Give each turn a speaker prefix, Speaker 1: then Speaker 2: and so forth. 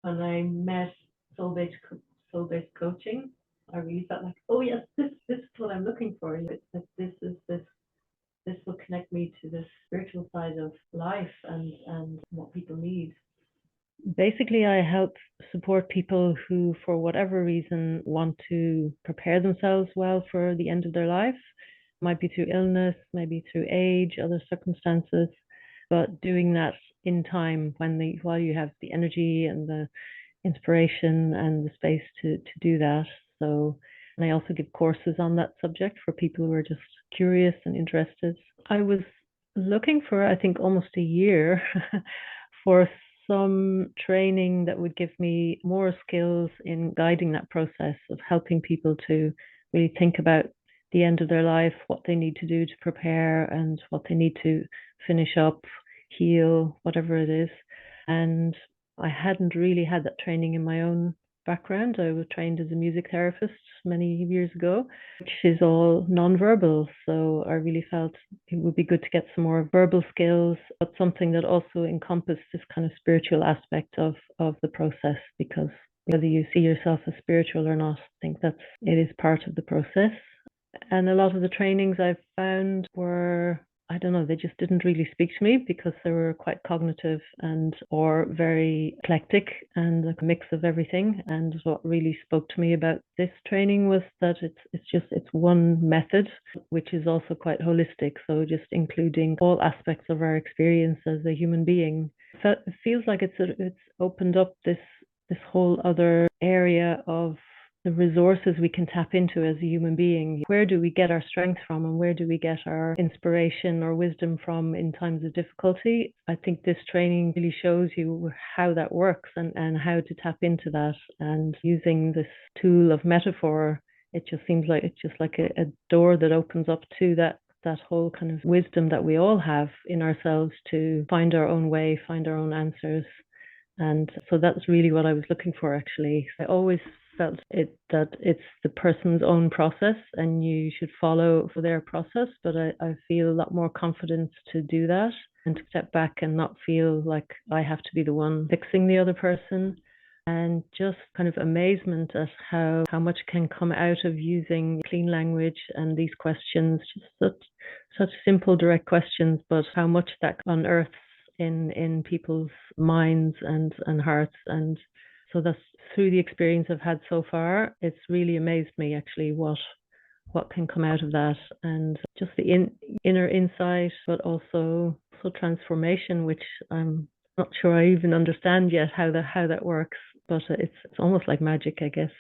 Speaker 1: when I met soul-based soul-based coaching, I really felt like, oh yes, this is what I'm looking for. This will connect me to the spiritual side of life and what people need.
Speaker 2: Basically, I help support people who, for whatever reason, want to prepare themselves well for the end of their life. Might be through illness, maybe through age, other circumstances, but doing that in time while you have the energy and the inspiration and the space to do that. So, and I also give courses on that subject for people who are just curious and interested. I was looking for, I think, almost a year for some training that would give me more skills in guiding that process of helping people to really think about the end of their life, what they need to do to prepare, and what they need to finish up, heal, whatever it is. And I hadn't really had that training in my own background. I was trained as a music therapist many years ago, which is all nonverbal. So I really felt it would be good to get some more verbal skills, but something that also encompassed this kind of spiritual aspect of the process, because whether you see yourself as spiritual or not, I think it is part of the process. And a lot of the trainings I've found were, I don't know, they just didn't really speak to me because they were quite cognitive and or very eclectic and a mix of everything. And what really spoke to me about this training was that it's one method, which is also quite holistic. So just including all aspects of our experience as a human being. So it feels like it's opened up this whole other area of the resources we can tap into as a human being. Where do we get our strength from, and where do we get our inspiration or wisdom from in times of difficulty? I think this training really shows you how that works and how to tap into that. And using this tool of metaphor, it just seems like it's just like a door that opens up to that whole kind of wisdom that we all have in ourselves to find our own way, find our own answers. And so that's really what I was looking for, actually. I always felt that it's the person's own process and you should follow for their process. But I feel a lot more confidence to do that and to step back and not feel like I have to be the one fixing the other person. And just kind of amazement at how much can come out of using clean language and these questions, just such simple, direct questions, but how much that unearths in people's minds and hearts. And so that's through the experience I've had so far, it's really amazed me actually what can come out of that, and just the inner insight, but also transformation, which I'm not sure I even understand yet how that works, but it's almost like magic, I guess.